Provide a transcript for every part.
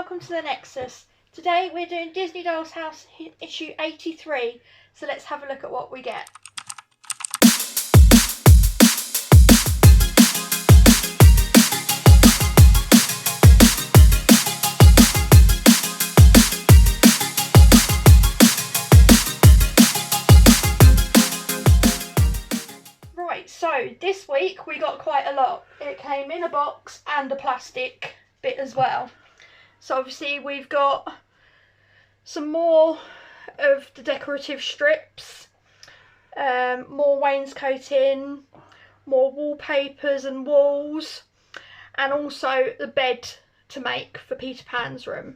welcome to the Nexus. Today we're doing Disney Doll's House issue 83, so let's have a look at what we get. Right, so this week we got quite a lot. It came in a box and a plastic bit as well. So obviously we've got some more of the decorative strips, more wainscoting, more wallpapers and walls, and also the bed to make for Peter Pan's room.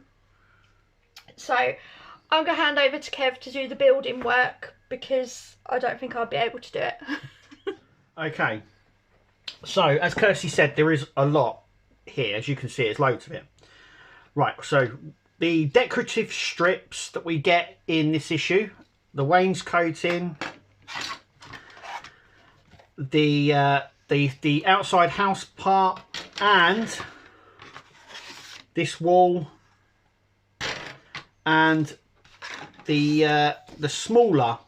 So I'm going to hand over to Kev to do the building work because I don't think I'll be able to do it. Okay, so as Kirsty said, there is a lot here. As you can see, there's loads of it. Right, so the decorative strips that we get in this issue, the wainscoting, the outside house part, and this wall, and the smaller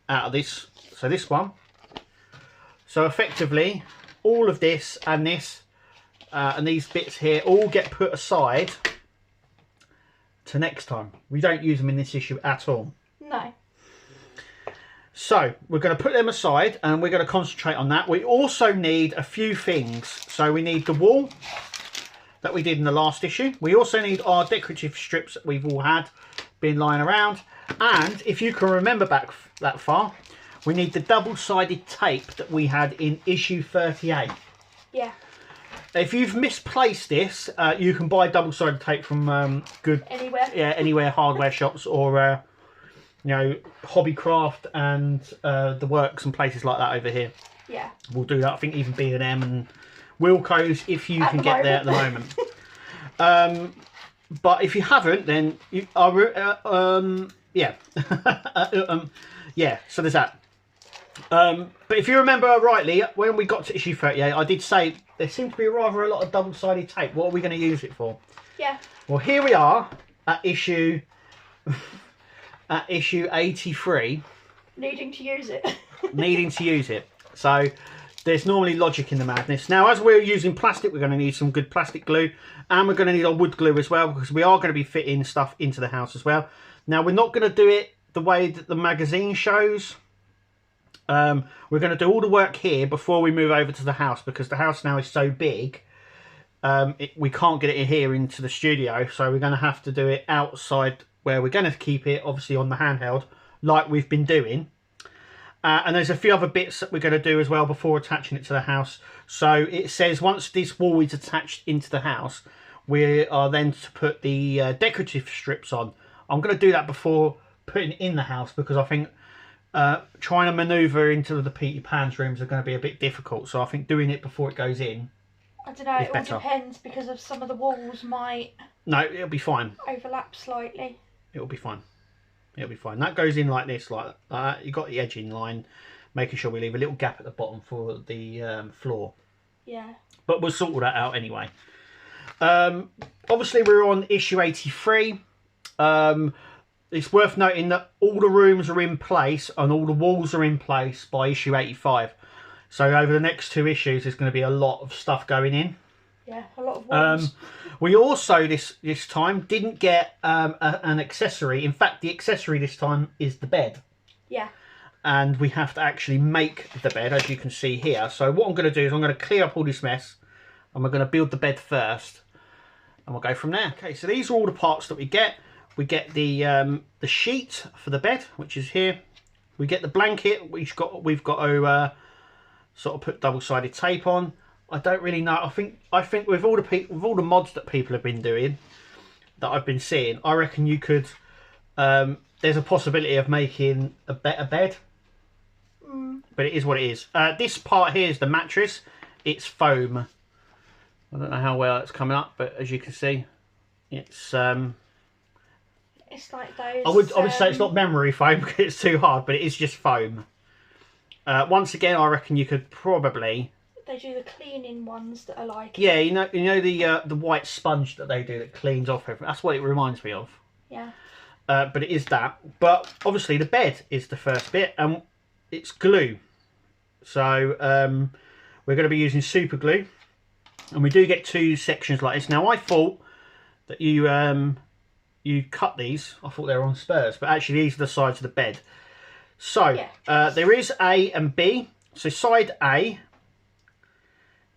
out of this. So this one. So effectively, all of this and this and these bits here all get put aside to next time. We don't use them in this issue at all. No. So we're going to put them aside and we're going to concentrate on that. We also need a few things. So we need the wall that we did in the last issue. We also need our decorative strips that we've all had been lying around. And if you can remember back that far, we need the double-sided tape that we had in issue 38. Yeah. If you've misplaced this, you can buy double-sided tape from anywhere hardware shops or you know, Hobbycraft and the Works and places like that over here. Yeah. We'll do that. I think even B&M and Wilco's if you can get there at the moment. But if you haven't, then you are yeah. Yeah. So there's that. But if you remember rightly, when we got to issue 38, I did say there seemed to be rather a lot of double-sided tape. What are we going to use it for? Yeah. Well, here we are at issue 83. Needing to use it. Needing to use it. So there's normally logic in the madness. Now, as we're using plastic, we're going to need some good plastic glue, and we're going to need our wood glue as well, because we are going to be fitting stuff into the house as well. Now, we're not going to do it the way that the magazine shows. We're going to do all the work here before we move over to the house, because the house now is so big, we can't get it here into the studio, so we're going to have to do it outside where we're going to keep it, obviously on the handheld, like we've been doing. And there's a few other bits that we're going to do as well before attaching it to the house. So it says once this wall is attached into the house, we are then to put the decorative strips on. I'm going to do that before putting it in the house, because I think trying to manoeuvre into the Peter Pan's rooms are going to be a bit difficult. So I think doing it before it goes in, I don't know, it all depends, because of some of the walls might... No, it'll be fine. Overlap slightly. It'll be fine. It'll be fine. That goes in like this, like that. You've got the edging line, making sure we leave a little gap at the bottom for the floor. Yeah. But we'll sort all that out anyway. Obviously, we're on issue 83. It's worth noting that all the rooms are in place and all the walls are in place by issue 85. So over the next two issues, there's going to be a lot of stuff going in. Yeah, a lot of walls. We also, this time, didn't get an accessory. In fact, the accessory this time is the bed. Yeah. And we have to actually make the bed, as you can see here. So what I'm going to do is I'm going to clear up all this mess, and we're going to build the bed first, and we'll go from there. Okay, so these are all the parts that we get. We get the sheet for the bed, which is here. We get the blanket, which we've got to sort of put double-sided tape on. I don't really know. I think with all the mods that people have been doing, that I've been seeing, I reckon you could. There's a possibility of making a better bed, but it is what it is. This part here is the mattress. It's foam. I don't know how well it's coming up, but as you can see, it's. It's like those. I would say it's not memory foam because it's too hard, but it is just foam. Once again, I reckon you could probably they do the cleaning ones that are like... Yeah, you know the white sponge that they do that cleans off everything. That's what it reminds me of. Yeah. But it is that. But obviously the bed is the first bit, and it's glue. So we're going to be using super glue, and we do get 2 sections like this. Now I thought that you cut these. I thought they were on spurs, but actually these are the sides of the bed. So yeah. there is A and B. So side A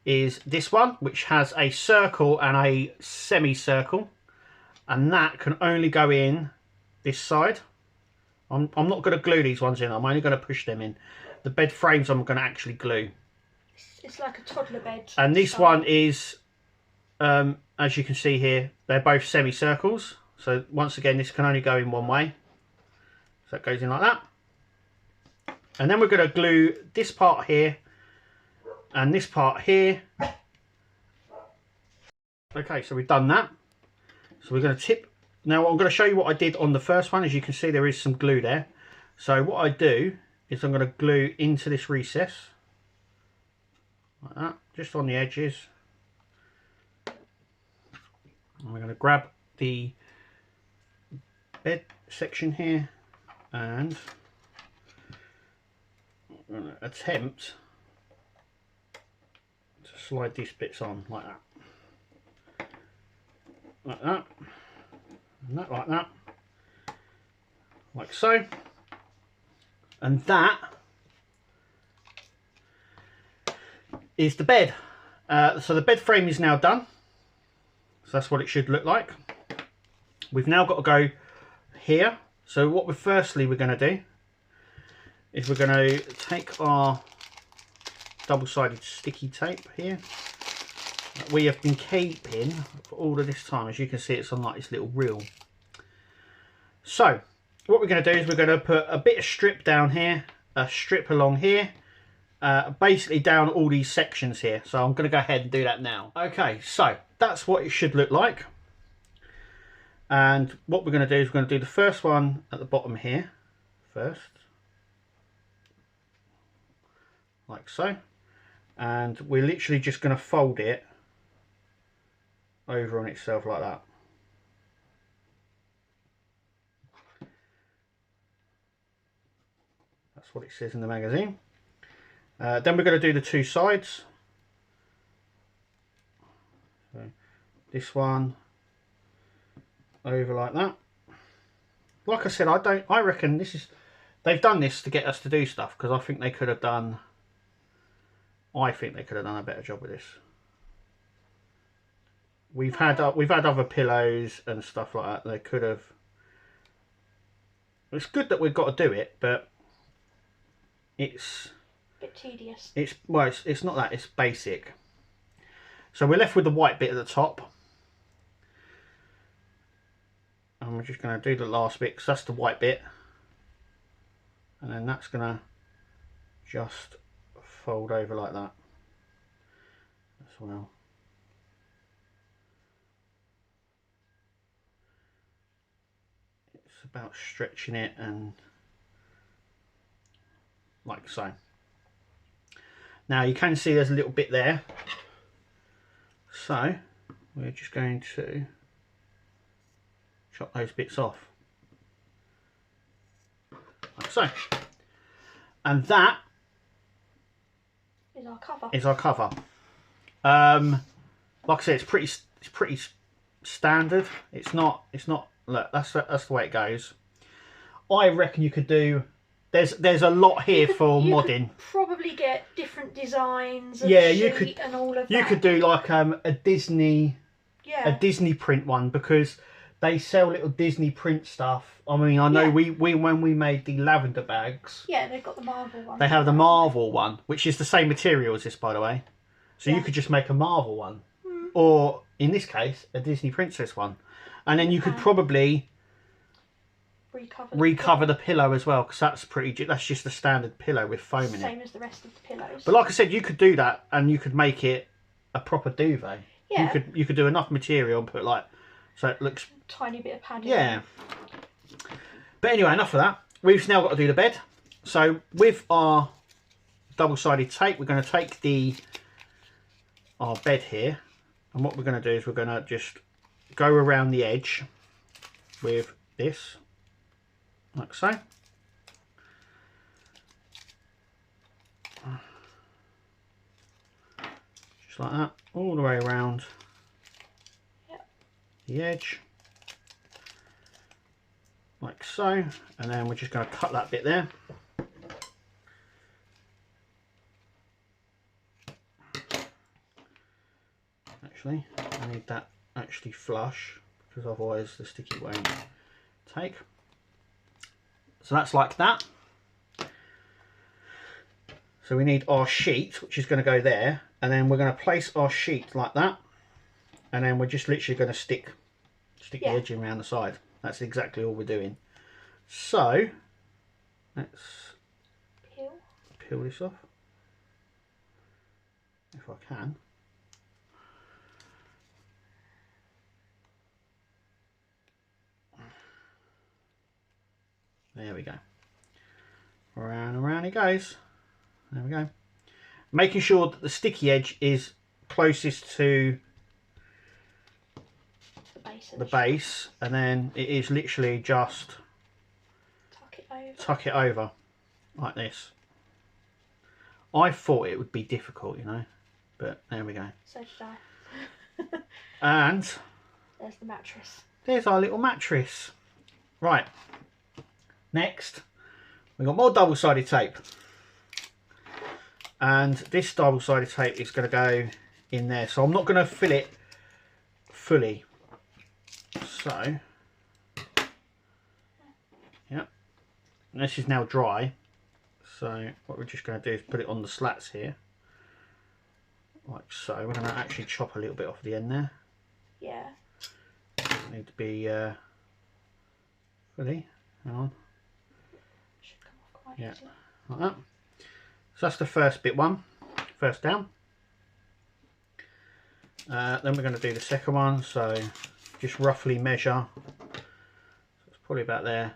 is this one, which has a circle and a semicircle, and that can only go in this side. I'm not going to glue these ones in. I'm only going to push them in. The bed frames I'm going to actually glue. It's like a toddler bed. And this one is, as you can see here, they're both semicircles. So once again, this can only go in one way. So it goes in like that. And then we're going to glue this part here and this part here. Okay, so we've done that. So we're going to tip. Now I'm going to show you what I did on the first one. As you can see, there is some glue there. So what I do is I'm going to glue into this recess. Like that, just on the edges. And we're going to grab the bed section here and I'm going to attempt to slide these bits on like that. Like that. And that like that. Like so. And that is the bed. So the bed frame is now done. So that's what it should look like. We've now got to go here. So what we're going to do is we're going to take our double-sided sticky tape here that we have been keeping for all of this time. As you can see, it's on like this little reel. So what we're going to do is we're going to put a bit of strip down here, a strip along here, basically down all these sections here. So I'm going to go ahead and do that now. Okay, so that's what it should look like. And what we're going to do is we're going to do the first one at the bottom here first, like so, and we're literally just going to fold it over on itself like that. That's what it says in the magazine. Then we're going to do the 2 sides. So this one over like that. Like I said, I reckon this is, they've done this to get us to do stuff, because I think they could have done a better job with this. We've had other pillows and stuff like that. They could have. It's good that we've got to do it, but it's a bit tedious. It's not that, it's basic. So we're left with the white bit at the top. And we're just going to do the last bit, because that's the white bit. And then that's going to just fold over like that as well. It's about stretching it and like so. Now you can see there's a little bit there. So we're just going to chop those bits off like so, and that is our cover. Like I said, it's pretty standard. It's not look, that's the way it goes. I reckon you could do, there's a lot here for modding. Could probably get different designs. Yeah, you could, and all of that. You could do like a Disney print one, because they sell little Disney print stuff. I mean, I know we when we made the lavender bags. Yeah, they've got the Marvel one. They have the Marvel one, which is the same material as this, by the way. So you could just make a Marvel one, or in this case, a Disney Princess one, and then you could probably recover the pillow as well, because that's just a standard pillow with foam in it. Same as the rest of the pillows. But like I said, you could do that, and you could make it a proper duvet. Yeah. You could do enough material and put like, so it looks tiny bit of padding. Yeah. But anyway, enough of that. We've now got to do the bed. So with our double-sided tape, we're going to take the our bed here, and what we're going to do is we're going to just go around the edge with this, like so. Just like that, all the way around the edge, like so, and then we're just going to cut that bit there. Actually, I need that actually flush, because otherwise the sticky won't take. So that's like that. So we need our sheet, which is going to go there, and then we're going to place our sheet like that, and then we're just literally going to stick the edging around the side. That's exactly all we're doing. So let's peel this off, if I can. There we go. Around and around it goes. There we go. Making sure that the sticky edge is closest to the base, and then it is literally just tuck it over like this. I thought it would be difficult, you know, but there we go. So did I. And there's the mattress. There's our little mattress. Right. Next, we've got more double-sided tape. And this double-sided tape is going to go in there. So I'm not going to fill it fully. So, yeah. And this is now dry. So what we're just going to do is put it on the slats here. Like so. We're going to actually chop a little bit off the end there. Yeah. Doesn't need to be fully. Hang on. Should come off quite Yeah, easily. like that. So that's the first bit one, first down. Then we're going to do the second one, so just roughly measure. So it's probably about there,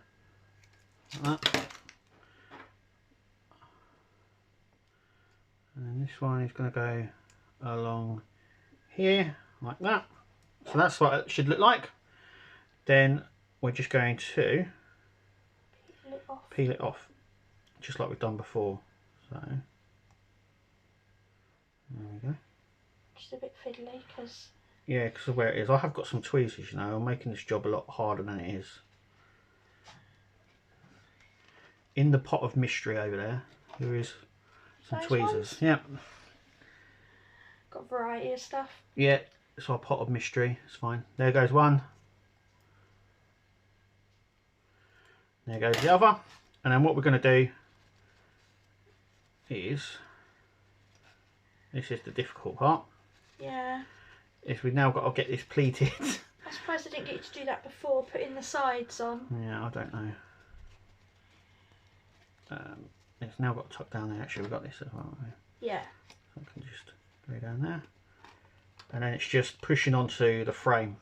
like that. And then this one is going to go along here, like that. So that's what it should look like. Then we're just going to peel it off, just like we've done before. So there we go. Just a bit fiddly because. Yeah, because of where it is. I have got some tweezers, you know. I'm making this job a lot harder than it is. In the pot of mystery over there is some Those tweezers. ones? Yeah. Got a variety of stuff. Yeah, it's our pot of mystery. It's fine. There goes one. There goes the other. And then what we're going to do is, this is the difficult part. Yeah. Is we've now got to get this pleated. I suppose I didn't get you to do that before, putting the sides on. Yeah, I don't know. It's now got to tuck down there. Actually, we've got this as well. Yeah. So I can just go down there. And then it's just pushing onto the frame,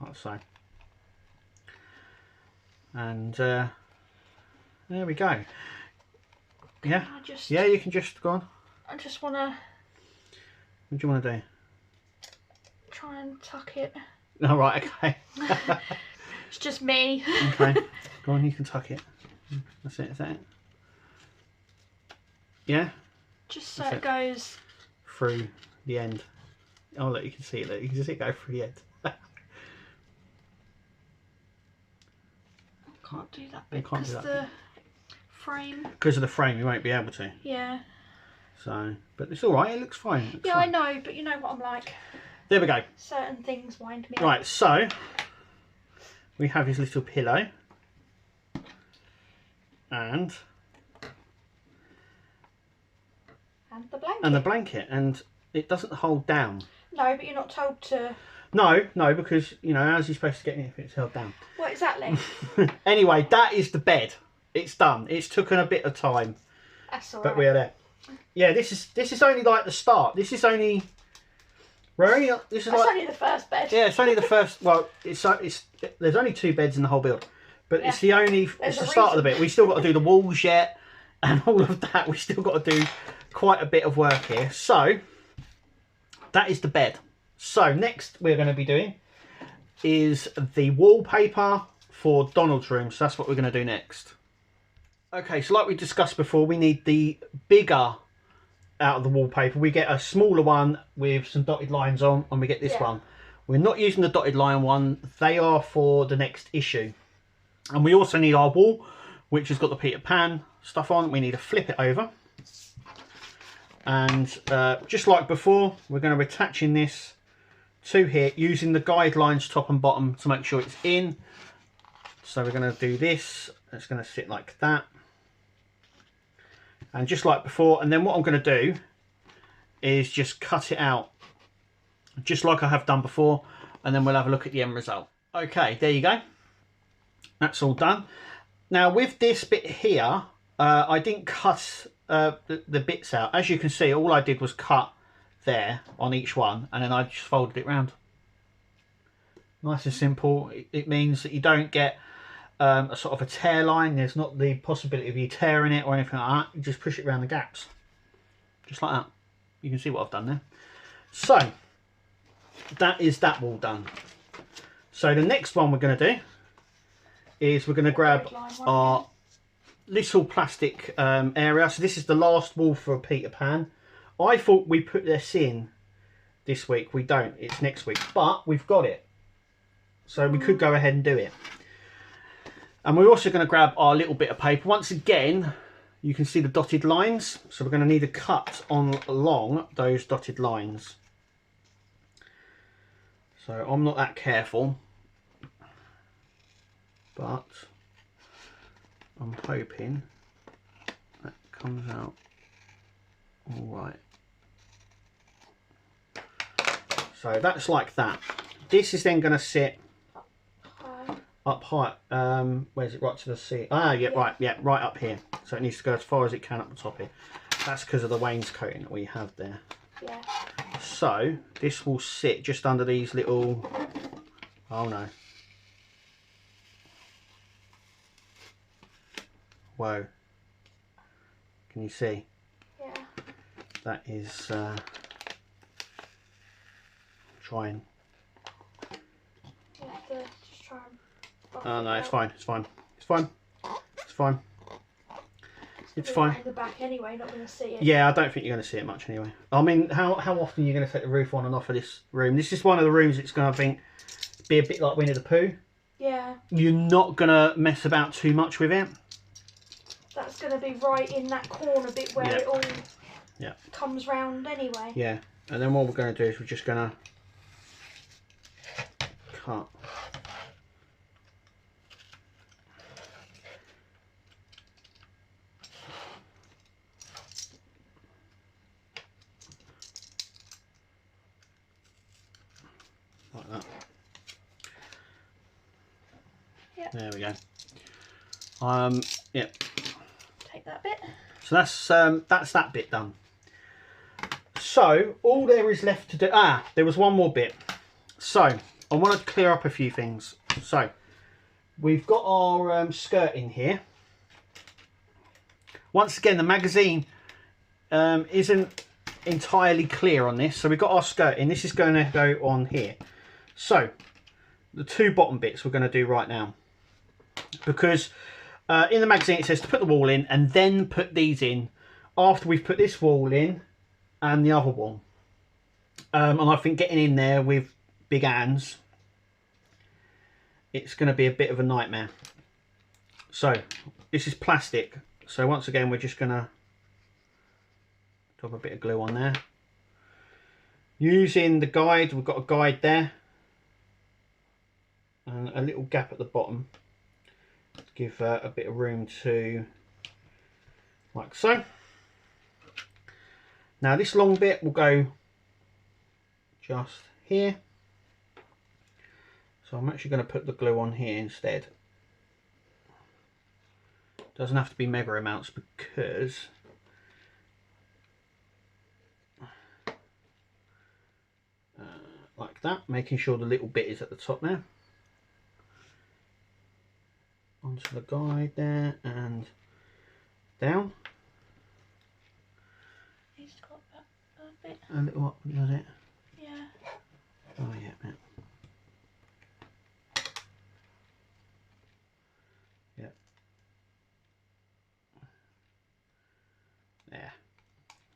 like so. And there we go. Yeah. Yeah, you can just go on. I just want to. What do you want to do? Try and tuck it. All right, okay. It's just me. Okay, go on, you can tuck it. That's it, is that it? Yeah? Just so it goes through the end. Oh, look, you can see it. Look, you can see it go through the end. Can't do that bit can't do because that the frame. Because of the frame, you won't be able to. Yeah. So, but it's all right. It looks fine. It looks yeah, fine. I know, but you know what I'm like. There we go. Certain things wind me up. Right, so we have his little pillow, and the blanket. And the blanket, and it doesn't hold down. No, but you're not told to. No, because you know how's he supposed to get in if it's held down? What exactly? Anyway, that is the bed. It's done. It's taken a bit of time. That's alright. But we're there. Yeah, this is only like the start. This is only. We're only. This is That's like, only the first bed. Yeah, it's only the first. Well, it's there's only 2 beds in the whole build, but Yeah. it's the only. There's It's the a start of the reason. bit. We still got to do the walls yet, and all of that. We still got to do quite a bit of work here. So that is the bed. So next we're going to be doing is the wallpaper for Donald's room. So that's what we're going to do next. Okay, so like we discussed before, we need the bigger out of the wallpaper. We get a smaller one with some dotted lines on, and we get this one. We're not using the dotted line one. They are for the next issue. And we also need our wall, which has got the Peter Pan stuff on. We need to flip it over. And just like before, we're going to be attaching this to here using the guidelines top and bottom to make sure it's in. So we're going to do this. It's going to sit like that. And just like before. And then what I'm going to do is just cut it out just like I have done before, and then we'll have a look at the end result. Okay, there you go. That's all done. Now with this bit here, I didn't cut the bits out. As you can see, all I did was cut there on each one, and then I just folded it round. Nice and simple. It means that you don't get a sort of a tear line. There's not the possibility of you tearing it or anything like that. You just push it around the gaps, just like that. You can see what I've done there. So that is that wall done. So the next one we're going to do is we're going to grab our little plastic area. So this is the last wall for Peter Pan. I thought we put this in this week. We don't. It's next week. But we've got it. So we could go ahead and do it. And we're also going to grab our little bit of paper. Once again, you can see the dotted lines. So we're going to need to cut on along those dotted lines. So I'm not that careful, but I'm hoping that comes out all right. So that's like that. This is then going to sit up high. Where's it? Right to the sea. Ah, yeah, right, yeah, right up here. So it needs to go as far as it can up the top here. That's because of the wainscoting that we have there. Yeah. So this will sit just under these little. Oh no. Whoa. Can you see? Yeah. That is trying. You have to just try and Oh no, it's fine. It's fine. It's fine. It's fine. It's fine. In the back anyway, not going to see it. Yeah, I don't think you're going to see it much anyway. I mean, how often are you going to take the roof on and off of this room? This is one of the rooms that's going to, I think, be a bit like Winnie the Pooh. Yeah. You're not going to mess about too much with it. That's going to be right in that corner bit where it all comes round anyway. Yeah, and then what we're going to do is we're just going to cut. Like that. Yep. There we go. Yep. Take that bit. So that's that bit done. So all there is left to do. Ah, there was one more bit. So I want to clear up a few things. So we've got our skirt in here. Once again, the magazine isn't entirely clear on this. So we've got our skirt in. This is going to go on here. So the two bottom bits we're going to do right now, because in the magazine it says to put the wall in and then put these in after we've put this wall in and the other wall. And I think getting in there with big hands, it's going to be a bit of a nightmare. So this is plastic. So once again, we're just going to drop a bit of glue on there. Using the guide, we've got a guide there. And a little gap at the bottom to give a bit of room to, like so. Now this long bit will go just here. So I'm actually going to put the glue on here instead. Doesn't have to be mega amounts because like that, making sure the little bit is at the top there. Onto the guide there and down. He's got that bit. A little up, does it?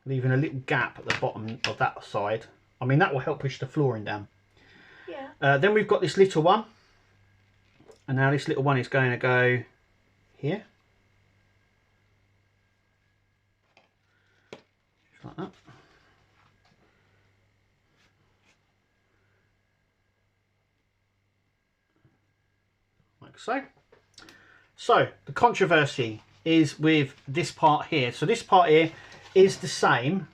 leaving a little gap at the bottom of that side. I mean, that will help push the flooring down. Yeah. Then we've got this little one, and now this little one is going to go here, just like that. Like so. So the controversy is with this part here. So this part here is the same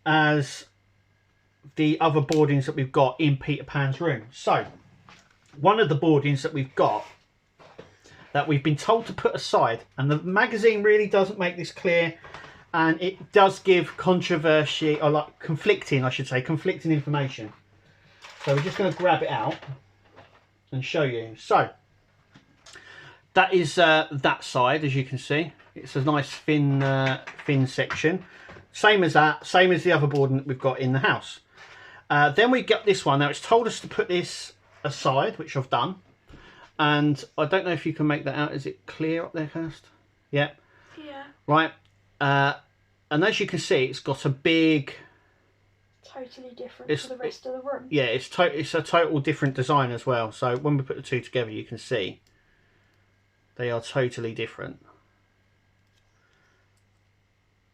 as the other boardings that we've got in Peter Pan's room. So one of the boardings that we've got that we've been told to put aside, and the magazine really doesn't make this clear, and it does give controversy, or like conflicting, I should say, conflicting information. So we're just going to grab it out and show you. So that is that side, as you can see. It's a nice thin section. Same as that, same as the other boarding that we've got in the house. Then we get this one. Now it's told us to put this aside, which I've done. And I don't know if you can make that out. Is it clear up there, Kirst? Yeah. Yeah. Right. And as you can see, it's got a big... Totally different to the rest of the room. Yeah, it's a total different design as well. So when we put the two together, you can see they are totally different.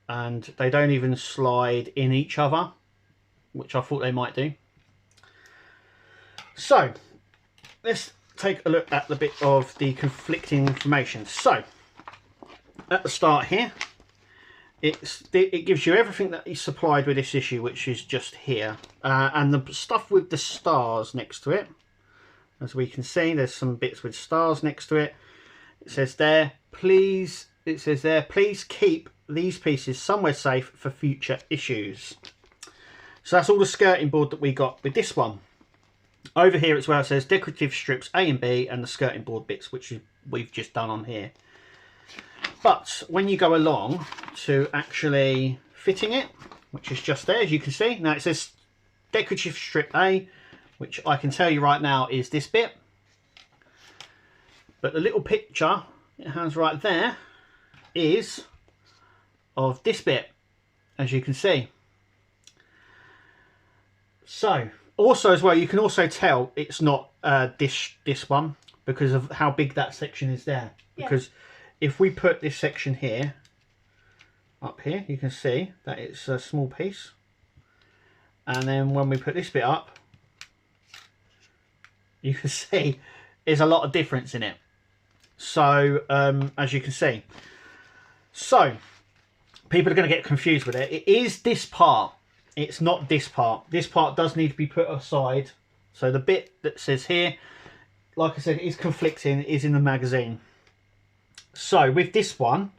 And they don't even slide in each other, which I thought they might do. So let's take a look at the bit of the conflicting information. So at the start here, it gives you everything that is supplied with this issue, which is just here, and the stuff with the stars next to it. As we can see, there's some bits with stars next to it. It says there, please keep these pieces somewhere safe for future issues. So that's all the skirting board that we got with this one. Over here as well, it says decorative strips A and B, and the skirting board bits, which we've just done on here. But when you go along to actually fitting it, which is just there, as you can see, now it says decorative strip A, which I can tell you right now is this bit. But the little picture it has right there is of this bit, as you can see. So also as well, you can also tell it's not this one because of how big that section is there. Yeah. Because if we put this section here, up here, you can see that it's a small piece. And then when we put this bit up, you can see there's a lot of difference in it. So, as you can see. So, people are going to get confused with it. It is this part. It's not this part. This part does need to be put aside. So the bit that says here, like I said, is conflicting, is in the magazine. So with this one,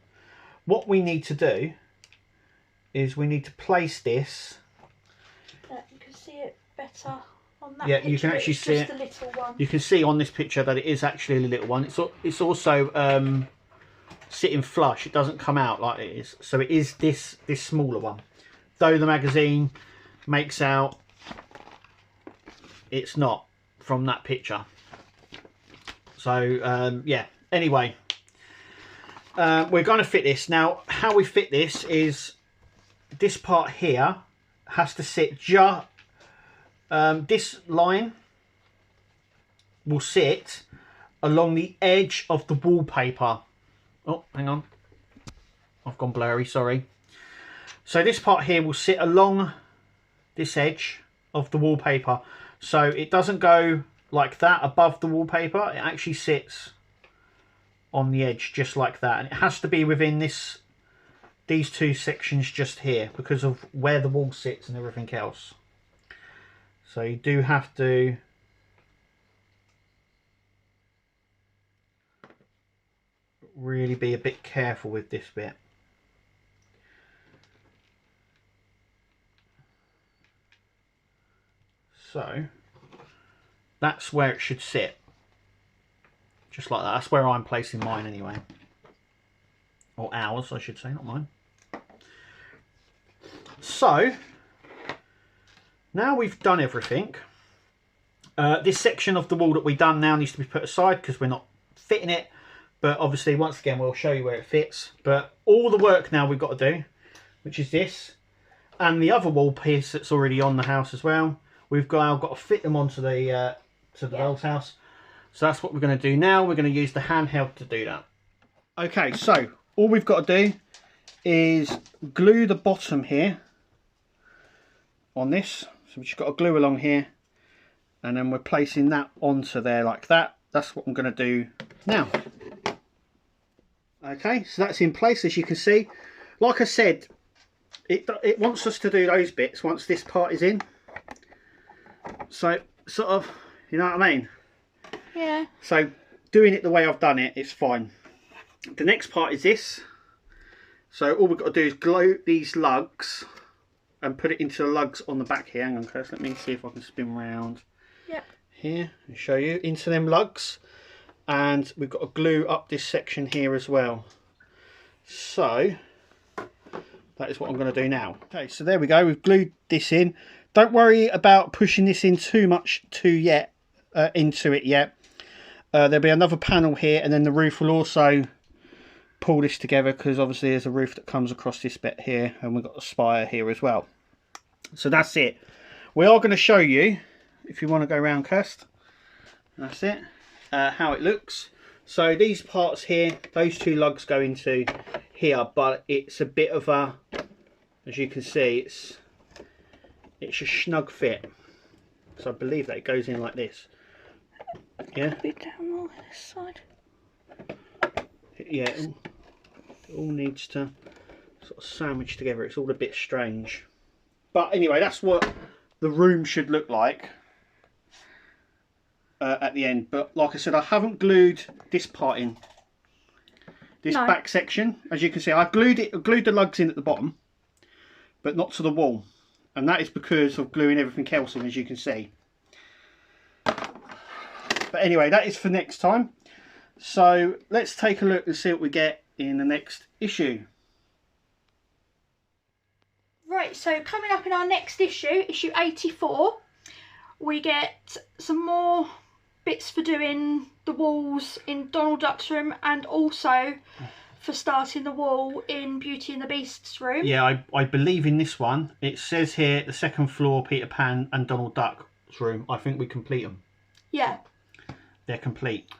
what we need to do is we need to place this. You can see it better on that. Yeah, picture. you can actually see it. Just a little one. You can see on this picture that it is actually a little one. It's also sitting flush. It doesn't come out like it is. So it is this smaller one. Though the magazine makes out it's not from that picture. So yeah. Anyway. We're going to fit this. Now, how we fit this is this part here has to sit just... this line will sit along the edge of the wallpaper. Oh, hang on. I've gone blurry, sorry. So this part here will sit along this edge of the wallpaper. So it doesn't go like that above the wallpaper. It actually sits on the edge just like that, and it has to be within these two sections just here because of where the wall sits and everything else. So you do have to really be a bit careful with this bit. So that's where it should sit. Just like that. That's where I'm placing mine anyway. Or ours, I should say, not mine. So, now we've done everything. This section of the wall that we've done now needs to be put aside because we're not fitting it. But obviously, once again, we'll show you where it fits. But all the work now we've got to do which is this, and the other wall piece that's already on the house as well. We've got to fit them onto the doll's house. So that's what we're going to do now. We're going to use the handheld to do that. Okay, so all we've got to do is glue the bottom here on this. So we've just got to glue along here, and then we're placing that onto there like that. That's what I'm going to do now. Okay, so that's in place, as you can see. Like I said, it wants us to do those bits once this part is in. So sort of, you know what I mean? Yeah. So doing it the way I've done it, it's fine. The next part is this. So all we've got to do is glue these lugs and put it into the lugs on the back here. Hang on, Chris, let me see if I can spin round. Yep. Here and show you into them lugs. And we've got to glue up this section here as well. So that is what I'm going to do now. Okay, so there we go. We've glued this in. Don't worry about pushing this in too much into it yet. There'll be another panel here, and then the roof will also pull this together, because obviously there's a roof that comes across this bit here, and we've got the spire here as well. So that's it. We are going to show you, if you want to go around, Kirst. That's it. How it looks. So these parts here, those two lugs go into here, but it's a bit of a, as you can see, it's a snug fit. So I believe that it goes in like this. Yeah. A bit down more this side. Yeah. It all needs to sort of sandwich together. It's all a bit strange. But anyway, that's what the room should look like at the end. But like I said, I haven't glued this part in. This back section, as you can see, I glued the lugs in at the bottom, but not to the wall. And that is because of gluing everything else in, as you can see. But anyway, that is for next time. So let's take a look and see what we get in the next issue. Right, so coming up in our next issue, issue 84, we get some more bits for doing the walls in Donald Duck's room, and also for starting the wall in Beauty and the Beast's room. Yeah, I believe in this one, it says here the second floor, Peter Pan and Donald Duck's room. I think we complete them. Yeah. They're complete.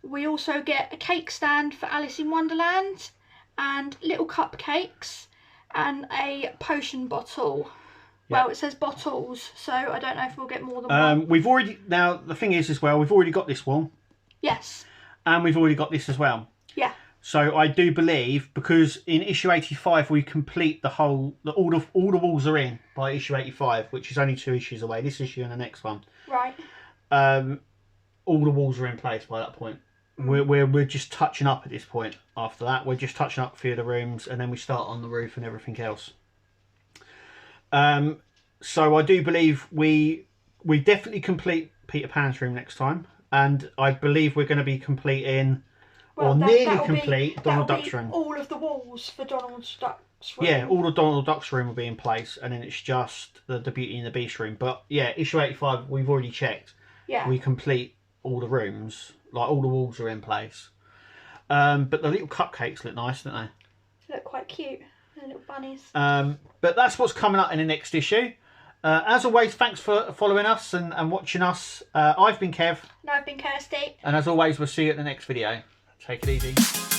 We also get a cake stand for Alice in Wonderland, and little cupcakes, and a potion bottle. Yep. Well, it says bottles, so I don't know if we'll get more than one. We've already, now the thing is as well, we've already got this one. Yes. And we've already got this as well. Yeah. So I do believe, because in issue 85 we complete the whole, all the walls are in by issue 85, which is only 2 issues away. This issue and the next one. Right. All the walls are in place by that point. We're just touching up at this point. After that, we're just touching up a few of the rooms, and then we start on the roof and everything else. So I do believe we definitely complete Peter Pan's room next time, and I believe we're going to be completing, or nearly complete, Donald Duck's room. All of the walls for Donald Duck's room. Yeah, all of Donald Duck's room will be in place, and then it's just the Beauty and the Beast room. But yeah, issue 85 we've already checked. Yeah. We complete all the rooms, like all the walls are in place. But the little cupcakes look nice, don't they? They look quite cute. They're little bunnies. But that's what's coming up in the next issue. As always, thanks for following us and watching us. I've been Kev. And I've been Kirsty. And as always, we'll see you at the next video. Take it easy.